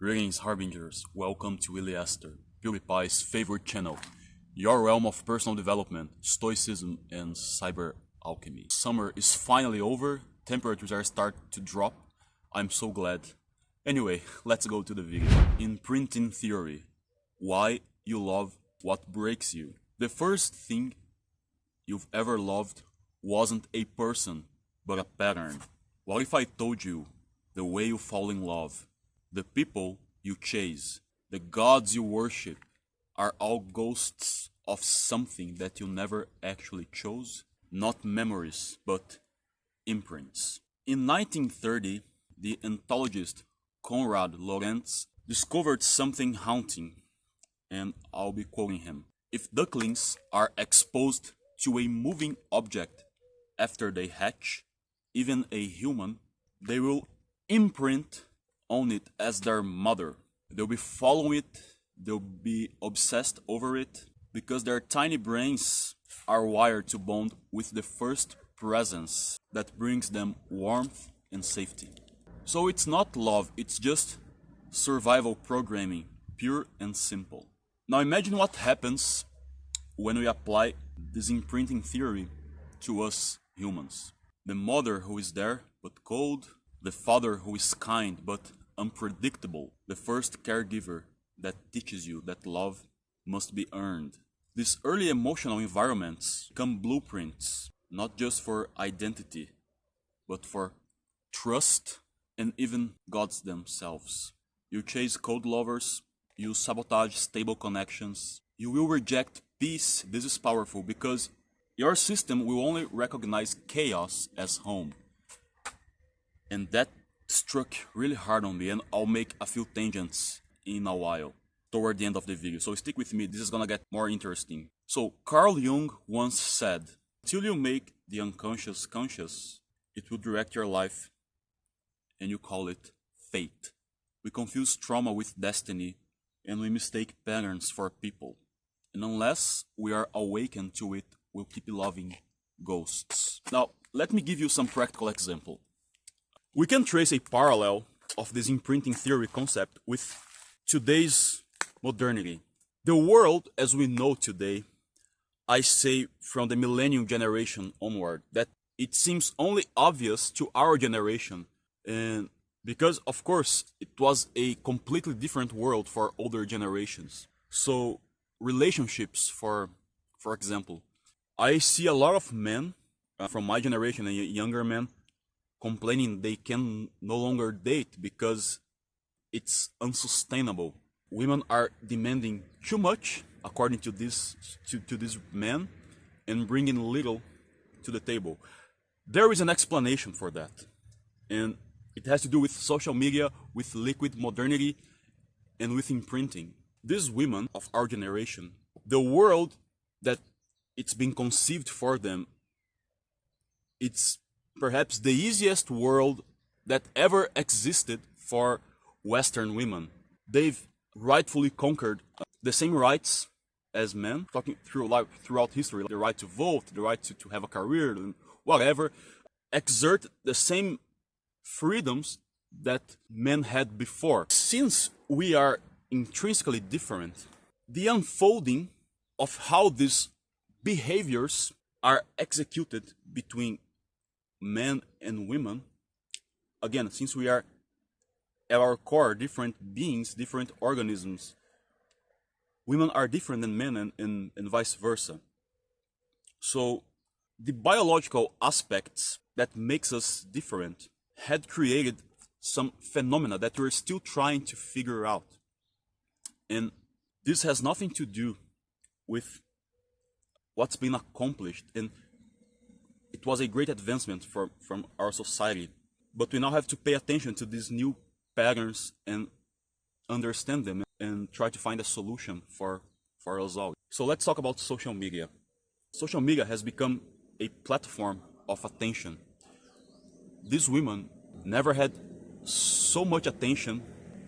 Greetings, Harbingers. Welcome to Willie Esther, PewDiePie's favorite channel, your realm of personal development, stoicism, and cyber alchemy. Summer is finally over, temperatures are starting to drop. I'm so glad. Anyway, let's go to the video. Imprinting Theory. Why you love what breaks you. The first thing you've ever loved wasn't a person, but a pattern. What if I told you the way you fall in love, the people you chase, the gods you worship, are all ghosts of something that you never actually chose? Not memories, but imprints. In 1930, the anthologist Konrad Lorenz discovered something haunting, and I'll be quoting him. If ducklings are exposed to a moving object after they hatch, even a human, they will imprint on it as their mother. They'll be following it, they'll be obsessed over it, because their tiny brains are wired to bond with the first presence that brings them warmth and safety. So it's not love, it's just survival programming, pure and simple. Now imagine what happens when we apply this imprinting theory to us humans. The mother who is there but cold, the father who is kind but unpredictable, the first caregiver that teaches you that love must be earned. These early emotional environments become blueprints, not just for identity, but for trust and even gods themselves. You chase cold lovers, you sabotage stable connections, you will reject peace. This is powerful because your system will only recognize chaos as home. And that struck really hard on me, and I'll make a few tangents in a while, toward the end of the video. So stick with me, this is gonna get more interesting. So Carl Jung once said, "Till you make the unconscious conscious, it will direct your life, and you call it fate." We confuse trauma with destiny, and we mistake patterns for people. And unless we are awakened to it, we'll keep loving ghosts. Now, let me give you some practical example. We can trace a parallel of this imprinting theory concept with today's modernity. The world as we know today, I say from the millennium generation onward, that it seems only obvious to our generation, and because of course it was a completely different world for older generations. So relationships, for example, I see a lot of men from my generation and younger men complaining they can no longer date because it's unsustainable. Women are demanding too much, according to this men, and bringing little to the table. There is an explanation for that, and it has to do with social media, with liquid modernity, and with imprinting. These women of our generation, the world that it's been conceived for them, it's perhaps the easiest world that ever existed for Western women. They've rightfully conquered the same rights as men, talking throughout history, the right to vote, the right to have a career, and whatever, exert the same freedoms that men had before. Since we are intrinsically different, the unfolding of how these behaviors are executed between men and women, again, since we are at our core different beings, different organisms, women are different than men, and vice versa. So the biological aspects that makes us different had created some phenomena that we're still trying to figure out. And this has nothing to do with what's been accomplished, and it was a great advancement from our society. But we now have to pay attention to these new patterns and understand them and try to find a solution for us all. So let's talk about social media. Social media has become a platform of attention. These women never had so much attention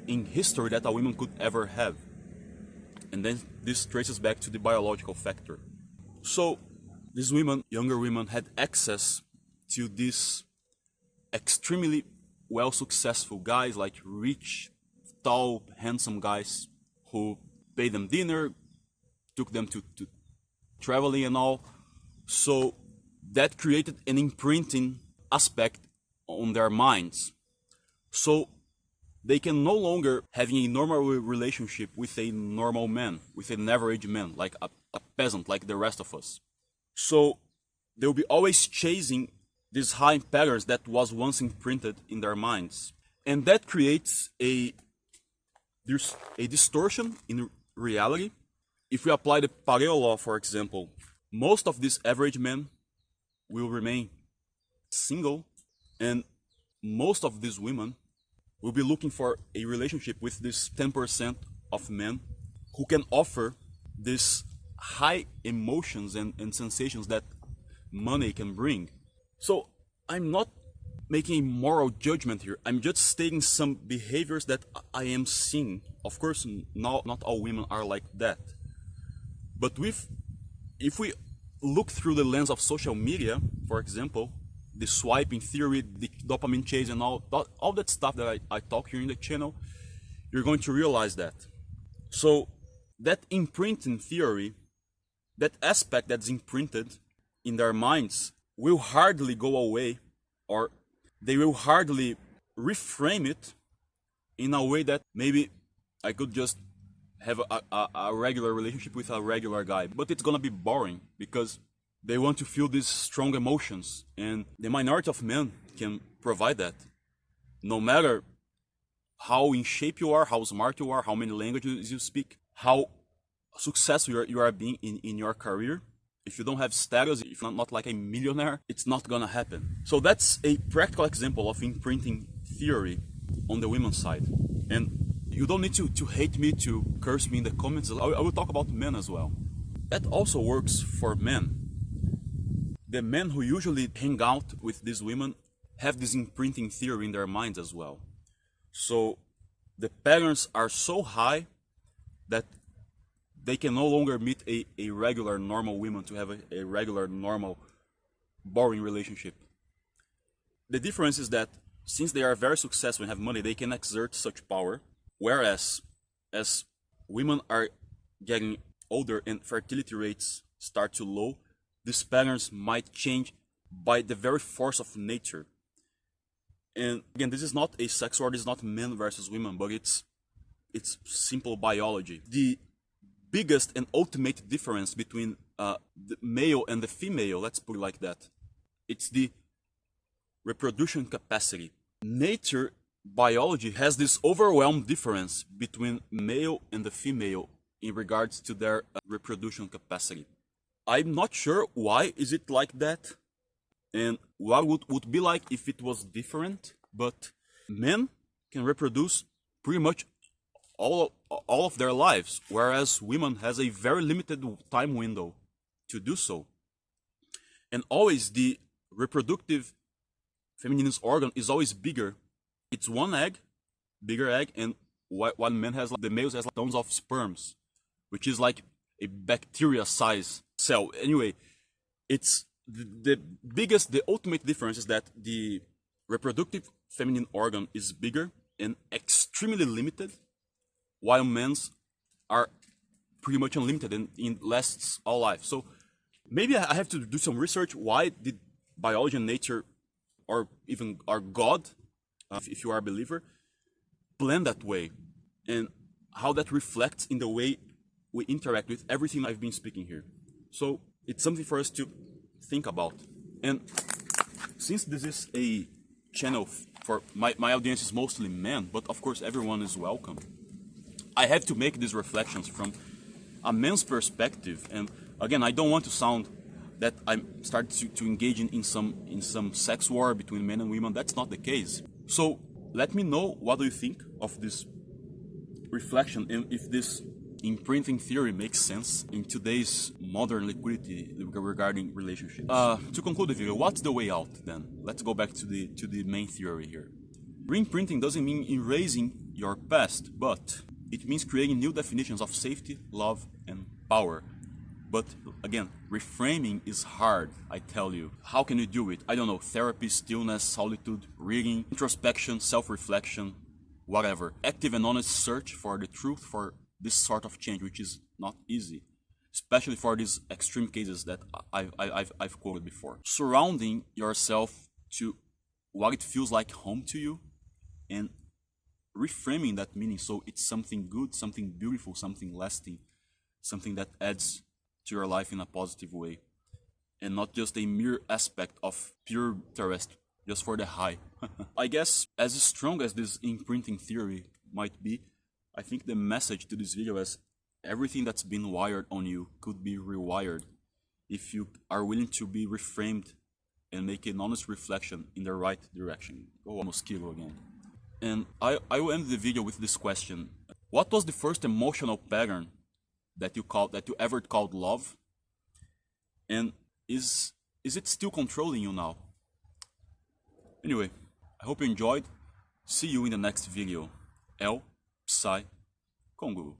in history that a woman could ever have. And then this traces back to the biological factor. So these women, younger women, had access to these extremely well successful guys, like rich, tall, handsome guys who paid them dinner, took them to traveling and all. So that created an imprinting aspect on their minds. So they can no longer have a normal relationship with a normal man, with an average man, like a peasant, like the rest of us. So they'll be always chasing these high patterns that was once imprinted in their minds. And that creates there's a distortion in reality. If we apply the Pareto law, for example, most of these average men will remain single, and most of these women will be looking for a relationship with this 10% of men who can offer these high emotions and sensations that money can bring. So I'm not making a moral judgment here. I'm just stating some behaviors that I am seeing. Of course, not all women are like that. But if we look through the lens of social media, for example, the swiping theory, the dopamine chase, and all that stuff that I talk here in the channel, you're going to realize that. So that imprinting theory, that aspect that's imprinted in their minds, will hardly go away, or they will hardly reframe it in a way that maybe I could just have a regular relationship with a regular guy. But it's gonna be boring because they want to feel these strong emotions, and the minority of men can provide that. No matter how in shape you are, how smart you are, how many languages you speak, how successful you are being in your career, if you don't have status, if you're not like a millionaire, it's not gonna happen. So that's a practical example of imprinting theory on the women's side. And you don't need to hate me, to curse me in the comments. I will talk about men as well. That also works for men. The men who usually hang out with these women have this imprinting theory in their minds as well. So the patterns are so high that they can no longer meet a regular normal woman to have a regular normal boring relationship. The difference is that since they are very successful and have money, they can exert such power, whereas as women are getting older and fertility rates start to low, these patterns might change by the very force of nature. And again, this is not a sex war, this is not men versus women, but it's simple biology. The biggest and ultimate difference between the male and the female, let's put it like that, it's the reproduction capacity. Nature, biology, has this overwhelming difference between male and the female in regards to their reproduction capacity. I'm not sure why is it like that, and what would be like if it was different, but men can reproduce pretty much all of their lives, whereas women has a very limited time window to do so. And always the reproductive feminine organ is always bigger. It's one egg, bigger egg, and one man has, the males has tons of sperms, which is like a bacteria size cell. Anyway, it's the ultimate difference is that the reproductive feminine organ is bigger and extremely limited, while men's are pretty much unlimited and it lasts all life. So maybe I have to do some research. Why did biology and nature, or even our God, if you are a believer, plan that way, and how that reflects in the way we interact with everything I've been speaking here. So it's something for us to think about. And since this is a channel for my audience is mostly men, but of course everyone is welcome, I have to make these reflections from a man's perspective. And again, I don't want to sound that I'm starting to engage in some sex war between men and women. That's not the case. So let me know, what do you think of this reflection, and if this imprinting theory makes sense in today's modern liquidity regarding relationships. To conclude the video, what's the way out then? Let's go back to the main theory here. Reimprinting doesn't mean erasing your past, but it means creating new definitions of safety, love, and power. But again, reframing is hard, I tell you. How can you do it? I don't know, therapy, stillness, solitude, reading, introspection, self-reflection, whatever. Active and honest search for the truth for this sort of change, which is not easy, especially for these extreme cases that I've quoted before. Surrounding yourself to what it feels like home to you and reframing that meaning so it's something good, something beautiful, something lasting, something that adds to your life in a positive way, and not just a mere aspect of pure interest just for the high. I guess as strong as this imprinting theory might be, I think the message to this video is everything that's been wired on you could be rewired if you are willing to be reframed and make an honest reflection in the right direction. Go mosquito again. And I will end the video with this question. What was the first emotional pattern that you ever called love? And is it still controlling you now? Anyway, I hope you enjoyed. See you in the next video. El Psy Congo.